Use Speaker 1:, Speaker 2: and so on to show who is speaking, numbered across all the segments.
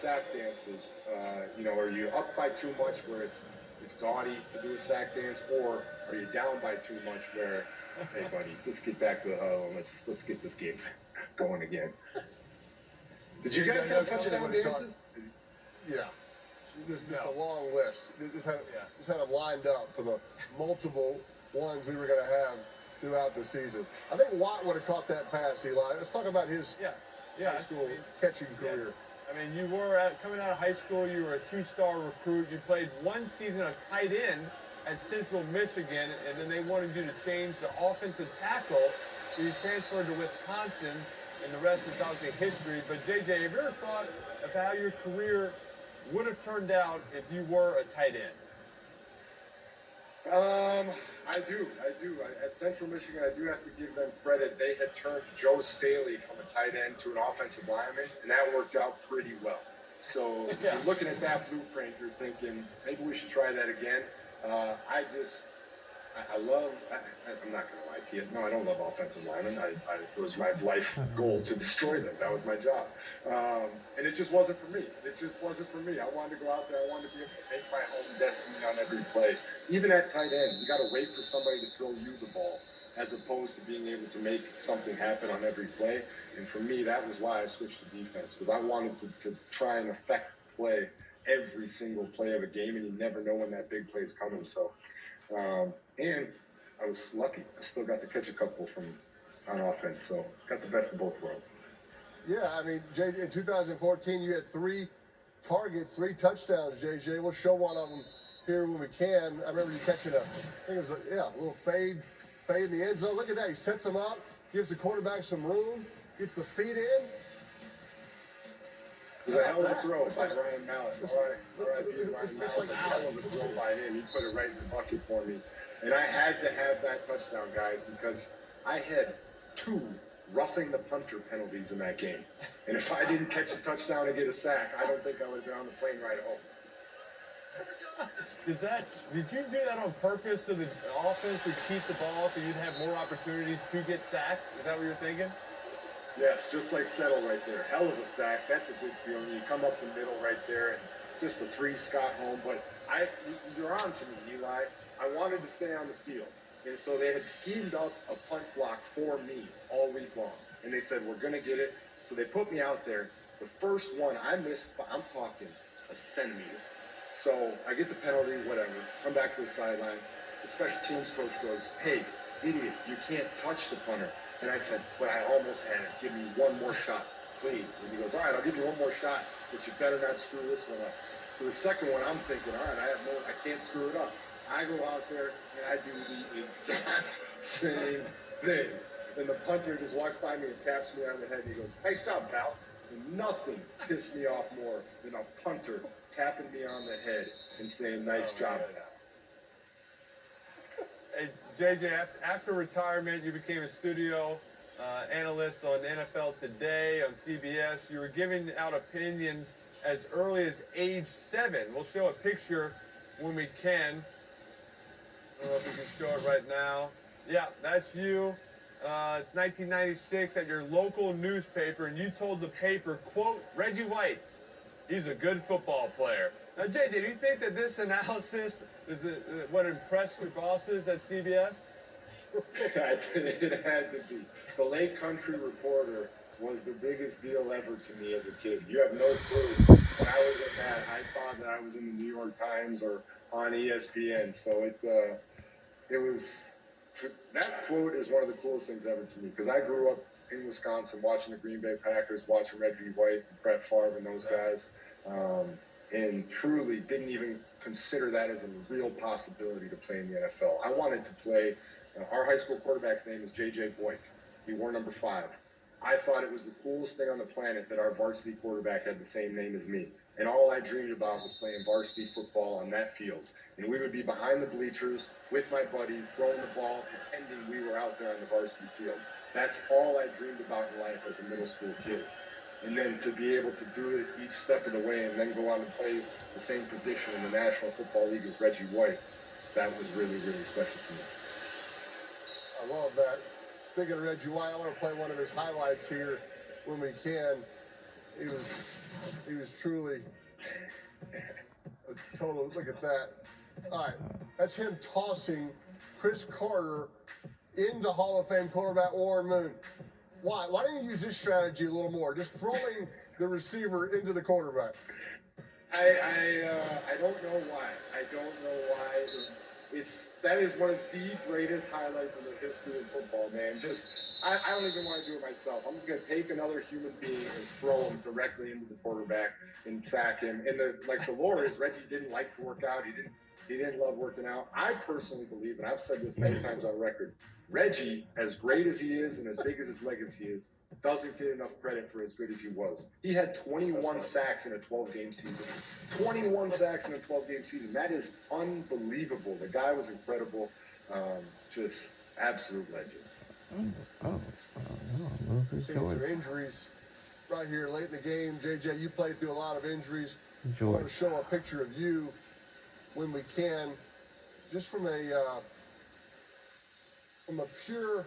Speaker 1: sack dances. Are you up by too much where it's gaudy to do a sack dance, or are you down by too much where, hey buddy, let's get back to the huddle and let's get this game going again. Did you guys have touchdown dances?
Speaker 2: Yeah. Just a long list. Just had them lined up for the multiple ones we were going to have throughout the season. I think Watt would have caught that pass, Eli. Let's talk about his high school catching career.
Speaker 3: I mean, you were coming out of high school, you were a two-star recruit. You played one season of tight end at Central Michigan, and then they wanted you to change to offensive tackle. So you transferred to Wisconsin, and the rest is obviously history. But, JJ, have you ever thought of how your career would have turned out if you were a tight end?
Speaker 1: I do. At Central Michigan, I do have to give them credit. They had turned Joe Staley from a tight end to an offensive lineman, and that worked out pretty well. So if you're looking at that blueprint, you're thinking, maybe we should try that again. I'm not going to lie to you. No, I don't love offensive linemen. It was my life goal to destroy them. That was my job. And it just wasn't for me. I wanted to go out there. I wanted to be able to make my own destiny on every play. Even at tight end, you got to wait for somebody to throw you the ball as opposed to being able to make something happen on every play. And for me, that was why I switched to defense, because I wanted to try and affect play every single play of a game, and you never know when that big play is coming. So, and I was lucky. I still got to catch a couple on offense, so got the best of both worlds.
Speaker 2: Yeah, I mean, JJ, in 2014, you had 3 targets, 3 touchdowns, JJ. We'll show one of them here when we can. I remember you catching a little fade in the end zone. Look at that. He sets them up, gives the quarterback some room, gets the feet in.
Speaker 1: It was a hell of a throw by Ryan Mallett. Ryan Mallett, a hell of a throw by him. He put it right in the bucket for me. And I had to have that touchdown, guys, because I had 2 roughing the punter penalties in that game. And if I didn't catch the touchdown and get a sack, I don't think I would have been on the plane ride home.
Speaker 3: Did you do that on purpose so the offense would keep the ball so you'd have more opportunities to get sacks? Is that what you're thinking?
Speaker 1: Yes, just like Settle right there. Hell of a sack. That's a good feeling. You come up the middle right there, and just a 3 Scott home. But you're on to me, Eli. I wanted to stay on the field. And so they had schemed up a punt block for me all week long. And they said, we're going to get it. So they put me out there. The first one I missed, I'm talking a centimeter. So I get the penalty, whatever. Come back to the sideline. The special teams coach goes, hey, idiot, you can't touch the punter. And I said, but I almost had it. Give me one more shot, please. And he goes, all right, I'll give you one more shot, but you better not screw this one up. So the second one, I'm thinking, all right, I can't screw it up. I go out there and I do the exact same thing. And the punter just walks by me and taps me on the head. And he goes, nice job, pal. And nothing pissed me off more than a punter tapping me on the head and saying, nice job, pal.
Speaker 3: Hey, JJ, after retirement, you became a studio analyst on NFL Today on CBS. You were giving out opinions as early as age 7. We'll show a picture when we can. I don't know if we can show it right now. Yeah, that's you. It's 1996 at your local newspaper, and you told the paper, quote, Reggie White, he's a good football player. Now, JJ, do you think that this analysis is what impressed your bosses at CBS?
Speaker 1: It had to be. The Lake Country Reporter was the biggest deal ever to me as a kid. You have no clue. When I was in that, I thought that I was in the New York Times or on ESPN. So it was, that quote is one of the coolest things ever to me, because I grew up in Wisconsin watching the Green Bay Packers, watching Reggie White, Brett Favre, and those guys. And truly didn't even consider that as a real possibility to play in the NFL. I wanted to play, our high school quarterback's name is J.J. Boyk. He wore number 5. I thought it was the coolest thing on the planet that our varsity quarterback had the same name as me. And all I dreamed about was playing varsity football on that field. And we would be behind the bleachers with my buddies, throwing the ball, pretending we were out there on the varsity field. That's all I dreamed about in life as a middle school kid. And then to be able to do it each step of the way and then go on and play the same position in the National Football League as Reggie White, that was really, really special to me.
Speaker 2: I love that. Speaking of Reggie White, I want to play one of his highlights here when we can. he was truly a total. Look at that. All right, that's him tossing Chris Carter into Hall of Fame quarterback Warren Moon. Why? Why don't you use this strategy a little more? Just throwing the receiver into the quarterback.
Speaker 1: I don't know why. I don't know why. That is one of the greatest highlights in the history of football, man. I don't even want to do it myself. I'm just gonna take another human being and throw him directly into the quarterback and sack him. And the lore is Reggie didn't like to work out. He didn't love working out. I personally believe, and I've said this many times on record, Reggie, as great as he is and as big as his legacy is, doesn't get enough credit for as good as he was. He had 21 sacks in a 12-game season. 21 sacks in a 12-game season. That is unbelievable. The guy was incredible. Just absolute legend.
Speaker 2: Seeing some injuries right here late in the game. JJ, you played through a lot of injuries. I want to show a picture of you when we can, just from a pure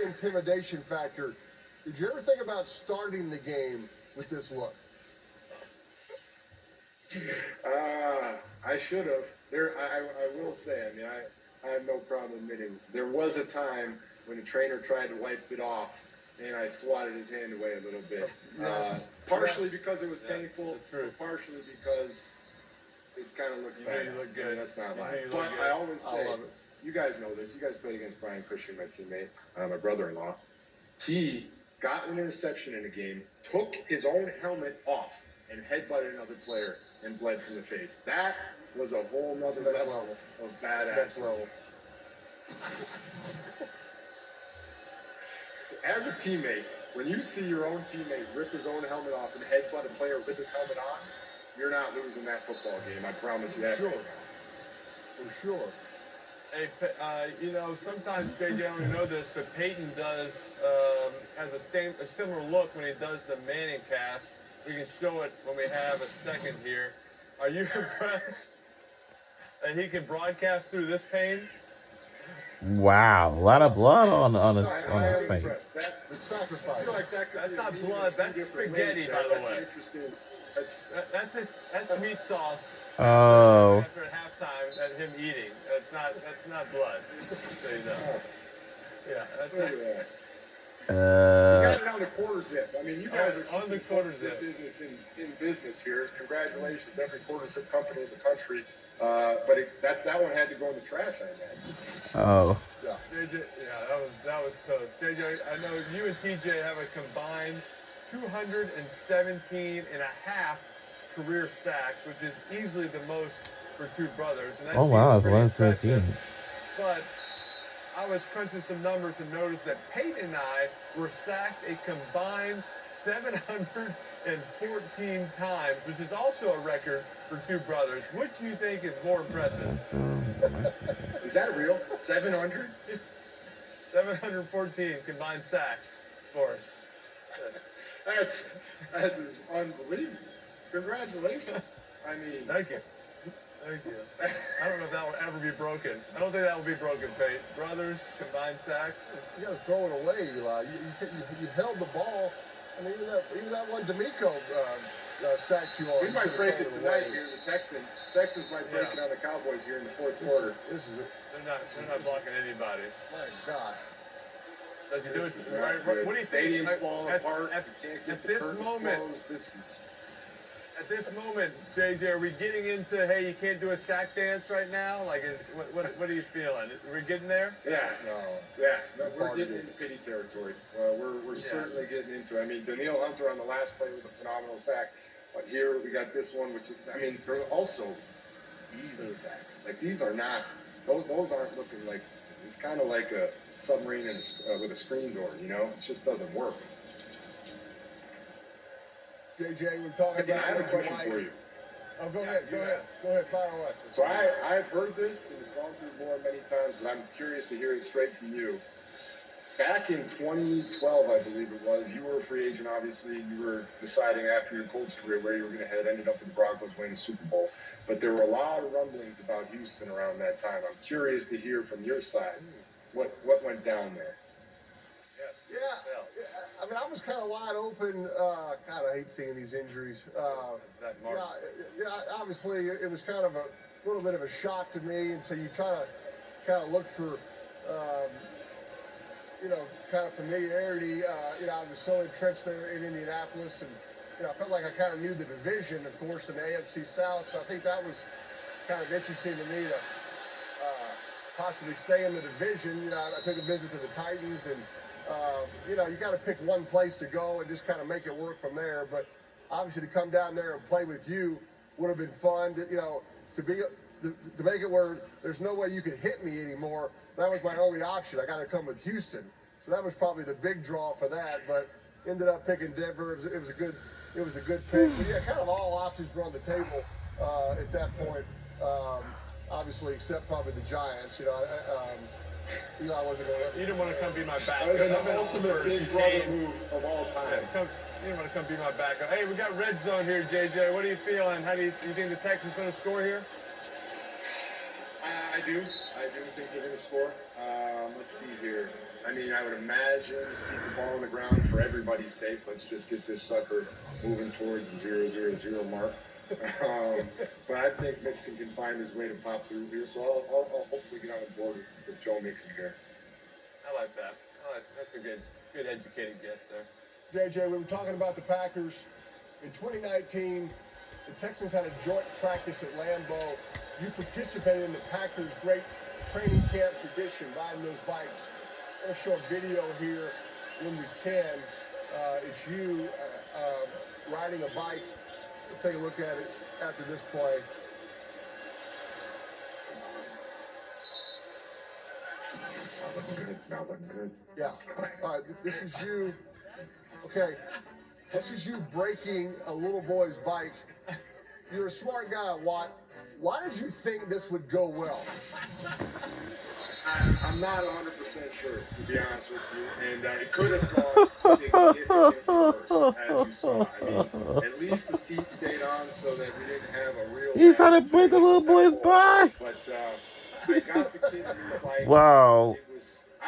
Speaker 2: intimidation factor. Did you ever think about starting the game with this look?
Speaker 1: I should have. I will say, I mean, I have no problem admitting there was a time when the trainer tried to wipe it off, and I swatted his hand away a little bit.
Speaker 2: Yes.
Speaker 1: Partially because it was painful,
Speaker 3: but
Speaker 1: partially because it kind of looks bad.
Speaker 3: You look good.
Speaker 1: That's not
Speaker 3: You
Speaker 1: lying.
Speaker 3: look
Speaker 1: But
Speaker 3: good.
Speaker 1: I always
Speaker 2: I
Speaker 1: say,
Speaker 2: love it.
Speaker 1: you guys know this. You guys played against Brian Cushing, my teammate, my brother-in-law. He got an interception in a game, took his own helmet off, and headbutted another player and bled from the face. That was a whole nother
Speaker 2: That's next
Speaker 1: level of
Speaker 2: That's
Speaker 1: badass.
Speaker 2: next level.
Speaker 1: As a teammate, when you see your own teammate rip his own helmet off and headbutt a player with his helmet on, you're not losing that football game. I promise you that.
Speaker 2: Sure. For sure.
Speaker 3: Hey, sometimes JJ, I don't know this, but Peyton has a similar look when he does the Manning cast. We can show it when we have a second here. Are you impressed that he can broadcast through this pain?
Speaker 4: Wow, a lot of blood on his
Speaker 1: I am
Speaker 4: face.
Speaker 1: impressed.
Speaker 2: The sacrifice.
Speaker 1: I feel like that could
Speaker 3: That's
Speaker 1: be
Speaker 3: not
Speaker 1: a
Speaker 3: blood,
Speaker 1: in
Speaker 3: that's
Speaker 1: different
Speaker 3: spaghetti,
Speaker 1: ways.
Speaker 3: by the
Speaker 1: That's
Speaker 3: way.
Speaker 1: Interesting.
Speaker 3: That's meat sauce.
Speaker 4: Oh,
Speaker 3: After halftime, at him eating. That's not blood. So you know. Yeah, that's
Speaker 1: Look at that. You
Speaker 4: uh,
Speaker 1: got it on the quarter zip. I mean, you guys are
Speaker 3: On the
Speaker 1: keeping
Speaker 3: quarter
Speaker 1: business
Speaker 3: zip.
Speaker 1: in business here. Congratulations, every quarter zip company in the country. But that one had to go in the trash, I imagine.
Speaker 4: oh,
Speaker 2: Yeah.
Speaker 3: JJ, yeah, that was close. JJ, I know you and TJ have a combined 217 and a half career sacks, which is easily the most for two brothers. And that
Speaker 4: oh wow,
Speaker 3: seems
Speaker 4: that's
Speaker 3: pretty
Speaker 4: 117.
Speaker 3: impressive. But I was crunching some numbers and noticed that Peyton and I were sacked a combined 714 times, which is also a record for two brothers. Which do you think is more impressive?
Speaker 1: Is that real? 700?
Speaker 3: 714 combined sacks for us. Yes.
Speaker 1: That is unbelievable. Congratulations. I mean,
Speaker 3: Thank you. Thank you. I don't know if that will ever be broken. I don't think that will be broken, Pete. Brothers, combined sacks.
Speaker 2: You got to throw it away, Eli. You held the ball, and even that one D'Amico sacked you on.
Speaker 1: we
Speaker 2: You
Speaker 1: might
Speaker 2: could've
Speaker 1: break
Speaker 2: thrown
Speaker 1: it
Speaker 2: away.
Speaker 1: tonight here. The Texans might break it on the Cowboys here in the fourth quarter.
Speaker 2: This is it.
Speaker 3: They're not blocking anybody.
Speaker 2: My God.
Speaker 3: Does he do it?
Speaker 1: This is not
Speaker 3: Right,
Speaker 1: good.
Speaker 3: what do you think?
Speaker 1: Stadium's falling apart.
Speaker 3: At,
Speaker 1: You can't get
Speaker 3: at
Speaker 1: the
Speaker 3: this
Speaker 1: curtains
Speaker 3: moment,
Speaker 1: closed.
Speaker 3: at this moment, JJ, are we getting into, hey, you can't do a sack dance right now? Like, what are you feeling? We're getting there?
Speaker 1: Yeah.
Speaker 2: No.
Speaker 1: Yeah, no, we're
Speaker 2: Hard to
Speaker 1: getting
Speaker 2: do.
Speaker 1: into pity territory. We're certainly getting into it. I mean, Daniil Hunter on the last play with a phenomenal sack. But here we got this one, which is, I mean, they're also easy sacks. Like, these are not, those aren't looking like, it's kind of like a submarine with a screen door, you know? It just doesn't work.
Speaker 2: JJ, we're talking
Speaker 1: Again, I
Speaker 2: about
Speaker 1: have a
Speaker 2: Reggie
Speaker 1: question
Speaker 2: White.
Speaker 1: for you.
Speaker 2: Oh, go ahead, fire away.
Speaker 1: So I've heard this, and it's gone through more many times, but I'm curious to hear it straight from you. Back in 2012, I believe it was, you were a free agent, obviously. You were deciding after your Colts career where you were going to head, ended up with the Broncos winning the Super Bowl. But there were a lot of rumblings about Houston around that time. I'm curious to hear from your side what went down there.
Speaker 2: Yeah. I I mean, I was kind of wide open. God, I hate seeing these injuries.
Speaker 3: That mark.
Speaker 2: Obviously, it was kind of a little bit of a shock to me, and so you try to kind of look for, kind of familiarity. I was so entrenched there in Indianapolis, and I felt like I kind of knew the division, of course, in the AFC South. So I think that was kind of interesting to me to possibly stay in the division. I took a visit to the Titans, and you got to pick one place to go and just kind of make it work from there. But obviously, to come down there and play with you would have been fun. To make it where there's no way you could hit me anymore. That was my only option. I got to come with Houston, so that was probably the big draw for that. But ended up picking Denver. It was a good pick. But yeah, kind of all options were on the table at that point. Obviously, except probably the Giants. Eli wasn't going to let me.
Speaker 3: You didn't want to come be my
Speaker 1: That was
Speaker 3: backup.
Speaker 1: the ultimate big brother move of all time.
Speaker 3: You didn't want to come be my backup. Hey, we got red zone here, JJ. What are you feeling? How do you think the Texans going to score here?
Speaker 1: I do think they're going to score. Let's see here. I mean, I would imagine keep the ball on the ground for everybody's sake. Let's just get this sucker moving towards the 0-0-0 mark. But I think Mixon can find his way to pop through here, so I'll hopefully get on the board with Joe Mixon here.
Speaker 3: I like that. That's a good educated guess there.
Speaker 2: JJ, we were talking about the Packers. In 2019, the Texans had a joint practice at Lambeau. You participated in the Packers' great training camp tradition, riding those bikes. I'm going to show a video here when we can. It's you riding a bike. We'll take a look at it after this play.
Speaker 1: Not looking good.
Speaker 2: Yeah. All right, this is you. Okay. This is you breaking a little boy's bike. You're a smart guy, Watt. Why did you think this would go well?
Speaker 1: I'm not 100% sure, to be honest with you. And it could have gone significantly worse, as you saw. I mean, at least the seat stayed on so that we didn't have a real...
Speaker 4: He's trying to break the little boy's bike.
Speaker 1: But I got the kid new bike.
Speaker 4: Wow.
Speaker 1: It was...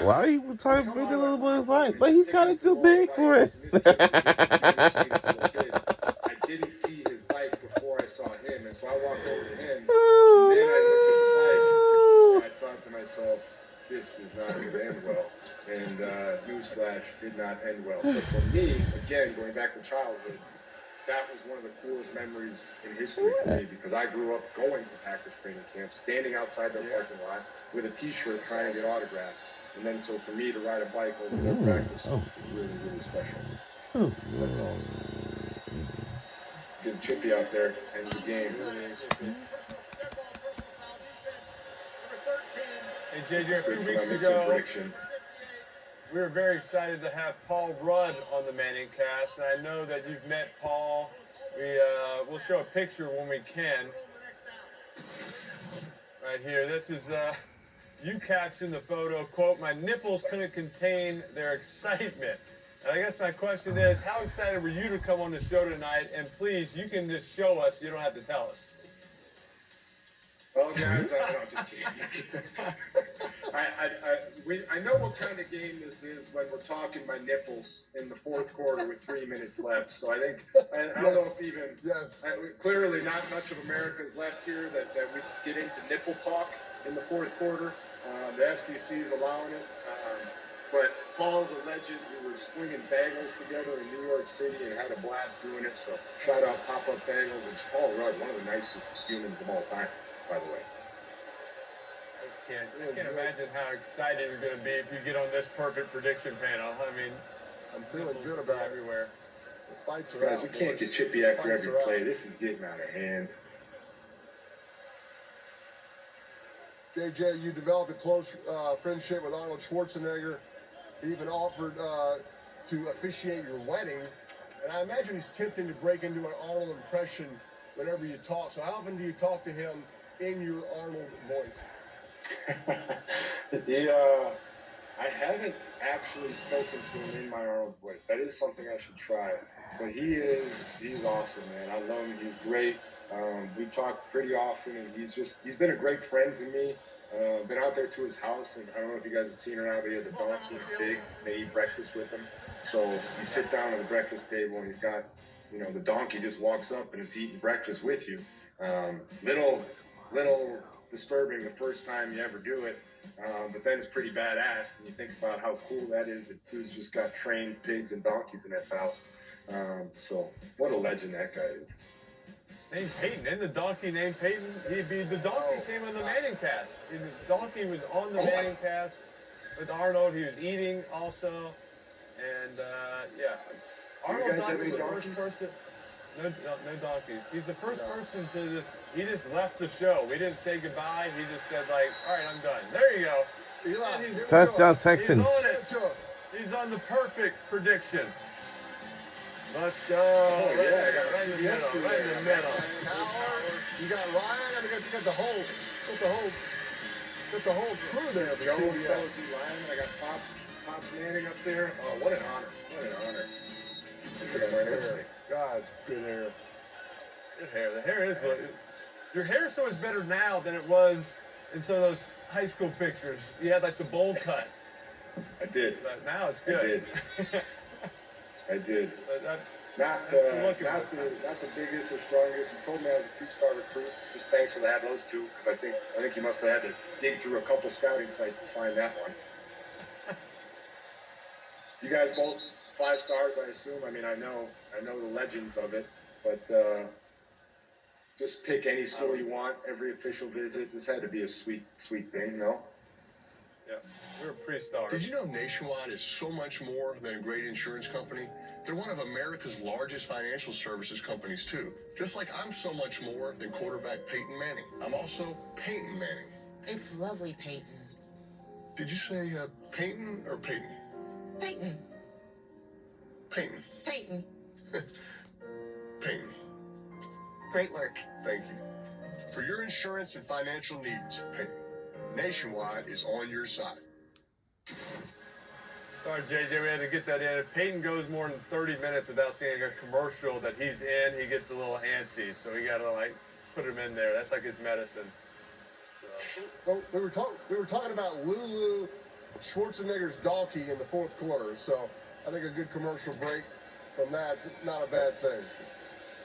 Speaker 4: Why are you trying to break the little boy's bike? But he's kind of too big for it.
Speaker 1: I didn't see his bike before I saw him, and so I walked over to him. And then I looked at the bike, and I thought to myself, this is not going to end well. And newsflash, did not end well. But for me, again, going back to childhood, that was one of the coolest memories in history for me because I grew up going to Packers training camp, standing outside their parking lot with a T-shirt trying to get autographs. And then so for me to ride a bike over their practice was really, really special.
Speaker 2: That's awesome.
Speaker 1: Getting chippy out there, end the game.
Speaker 3: Hey, JJ, a few weeks ago, we were very excited to have Paul Rudd on the Manning cast, and I know that you've met Paul. We'll show a picture when we can. Right here, this is, you captioned the photo, quote, "My nipples couldn't contain their excitement." And I guess my question is, how excited were you to come on the show tonight? And please, you can just show us, you don't have to tell us.
Speaker 1: Well, guys, I'm just kidding. I know what kind of game this is when we're talking my nipples in the fourth quarter with 3 minutes left. So I think, I don't know if even, clearly not much of America's left here that we get into nipple talk in the fourth quarter. The FCC is allowing it. But Paul's a legend. We were swinging bagels together in New York City and had a blast doing it. So shout out Pop-Up Bagels and Paul Rudd, one of the nicest humans of all time, by the way.
Speaker 3: I can't imagine how excited you're going to be if you get on this perfect prediction panel. I mean,
Speaker 2: I'm feeling good about it.
Speaker 3: Everywhere.
Speaker 2: The fights are
Speaker 1: Guys,
Speaker 2: out.
Speaker 1: we can't get chippy after every play. This is getting out of hand.
Speaker 2: JJ, you developed a close friendship with Arnold Schwarzenegger. He even offered to officiate your wedding. And I imagine he's tempting to break into an Arnold impression whenever you talk. So how often do you talk to him in your Arnold voice?
Speaker 1: I haven't actually spoken to him in my Arnold voice. That is something I should try. But he's awesome, man. I love him. He's great. We talk pretty often, and he's been a great friend to me. Been out there to his house, and I don't know if you guys have seen her now, but he has a donkey, big. They eat breakfast with him. So you sit down at the breakfast table and he's got, the donkey just walks up and it's eating breakfast with you. Little disturbing the first time you ever do it, but then it's pretty badass. And you think about how cool that is. The dude's just got trained pigs and donkeys in his house. So what a legend that guy is.
Speaker 3: Named Peyton. And the donkey named Peyton. The donkey came on the Manning cast. The donkey was on the Manning cast with Arnold. He was eating also. And, yeah. Arnold's not the first person. No donkeys. He's the first person to he just left the show. We didn't say goodbye. He just said, like, all right, I'm done. There you go.
Speaker 2: Eli,
Speaker 4: Touchdown
Speaker 3: He's
Speaker 4: Texans.
Speaker 3: on it. He's on the perfect prediction. Let's go. Right in the middle. Right in the middle.
Speaker 2: You got Ryan, and you got the whole crew there.
Speaker 1: The old Chelsea Lion. I got Pops Manning up there. Oh, what an honor. What an honor.
Speaker 2: Guys, good hair.
Speaker 3: Good hair. The hair is. Your hair is so much better now than it was in some of those high school pictures. You had like the bowl cut.
Speaker 1: I did.
Speaker 3: But now it's good.
Speaker 1: I did. Not the biggest or strongest. You told me I was a two-star recruit. Just thanks for having those two, because I think you must have had to dig through a couple scouting sites to find that one. You guys both 5 stars, I assume. I mean, I know the legends of it, but just pick any school you want. Every official visit. This had to be a sweet thing, no?
Speaker 3: Yeah, we were pre-stars.
Speaker 2: Did you know Nationwide is so much more than a great insurance company? They're one of America's largest financial services companies, too. Just like I'm so much more than quarterback Peyton Manning. I'm also Peyton Manning.
Speaker 5: It's lovely, Peyton.
Speaker 2: Did you say Peyton or Peyton?
Speaker 5: Peyton.
Speaker 2: Peyton.
Speaker 5: Peyton.
Speaker 2: Peyton.
Speaker 5: Great work.
Speaker 2: Thank you. For your insurance and financial needs, Peyton, Nationwide is on your side.
Speaker 3: Sorry, JJ, we had to get that in. If Peyton goes more than 30 minutes without seeing a commercial that he's in, he gets a little antsy. So we got to, put him in there. That's like his medicine.
Speaker 2: Well, we were talking about Lulu Schwarzenegger's donkey in the fourth quarter, so I think a good commercial break from that's not a bad thing.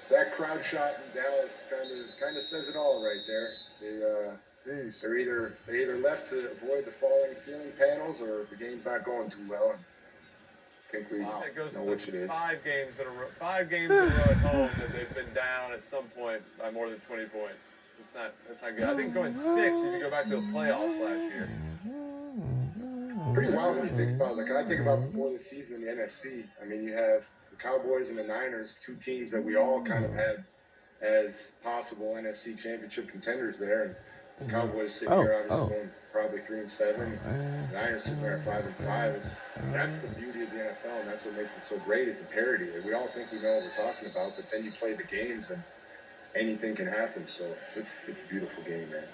Speaker 1: That crowd shot in Dallas kind of says it all right there. They either left to avoid the falling ceiling panels, or the game's not going too well. I think we know which it is.
Speaker 3: 5 games in a row. 5 games in a row at home that they've been down at some point by more than 20 points. That's not good. I think going 6 if you go back to the playoffs last year.
Speaker 1: Pretty wild when you think about it. Like, I think about before the season, the NFC. I mean, you have the Cowboys and the Niners, 2 teams that we all kind of had as possible NFC championship contenders there. And the Cowboys sitting here obviously going probably 3-7. The Niners sitting there at 5-5. That's the beauty of the NFL, and that's what makes it so great at the parity. We all think we know what we're talking about, but then you play the games and anything can happen. So it's a beautiful game, man.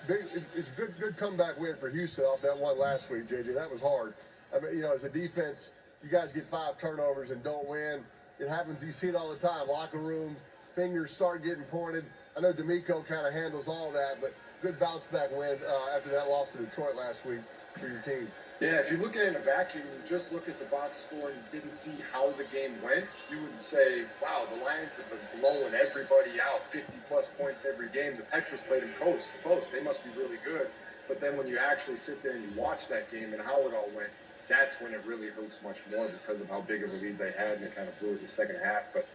Speaker 2: It's a good comeback win for Houston off that one last week, JJ. That was hard. I mean, as a defense, you guys get 5 turnovers and don't win. It happens. You see it all the time. Locker room, fingers start getting pointed. I know D'Amico kind of handles all that, but good bounce back win after that loss to Detroit last week for your team.
Speaker 1: Yeah, if you look at it in a vacuum, you just look at the box score and you didn't see how the game went, you would say, wow, the Lions have been blowing everybody out, 50-plus points every game. The Texans played them close. They must be really good. But then when you actually sit there and you watch that game and how it all went, that's when it really hurts much more because of how big of a lead they had, and it kind of blew it in the second half. But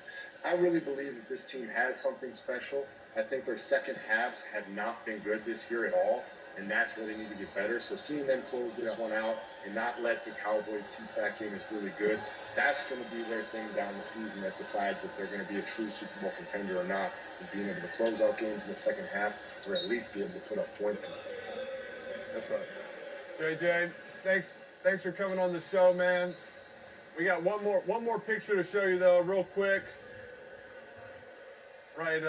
Speaker 1: I really believe that this team has something special. I think their second halves have not been good this year at all, and that's where they need to get better. So seeing them close this one out and not let the Cowboys seat back in is really good. That's going to be their thing down the season that decides if they're going to be a true Super Bowl contender or not, is being able to close out games in the second half, or at least be able to put up points.
Speaker 3: That's right. JJ, thanks for coming on the show, man. We got one more picture to show you though, real quick. Right in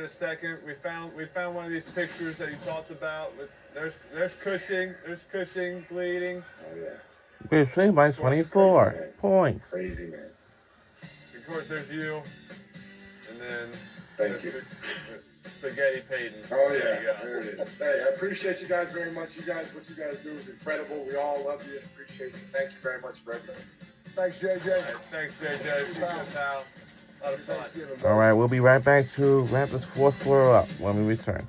Speaker 3: a second. We found one of these pictures that you talked about. There's Cushing bleeding.
Speaker 1: Oh yeah.
Speaker 4: We're saved by 24 points.
Speaker 1: Crazy, man.
Speaker 3: Of course, there's you, and then
Speaker 1: Thank you.
Speaker 3: Spaghetti Peyton.
Speaker 1: Oh
Speaker 3: There
Speaker 1: yeah,
Speaker 3: you go.
Speaker 1: there it is. Hey, I appreciate you guys very much. What you guys do is incredible. We all love you and appreciate you. Thank you very much for everything.
Speaker 2: Thanks, JJ.
Speaker 3: All right, thanks, JJ. See you, pal. A lot of fun.
Speaker 2: Thanksgiving,
Speaker 4: All
Speaker 2: brother.
Speaker 4: right, we'll be right back to wrap this fourth quarter up when we return.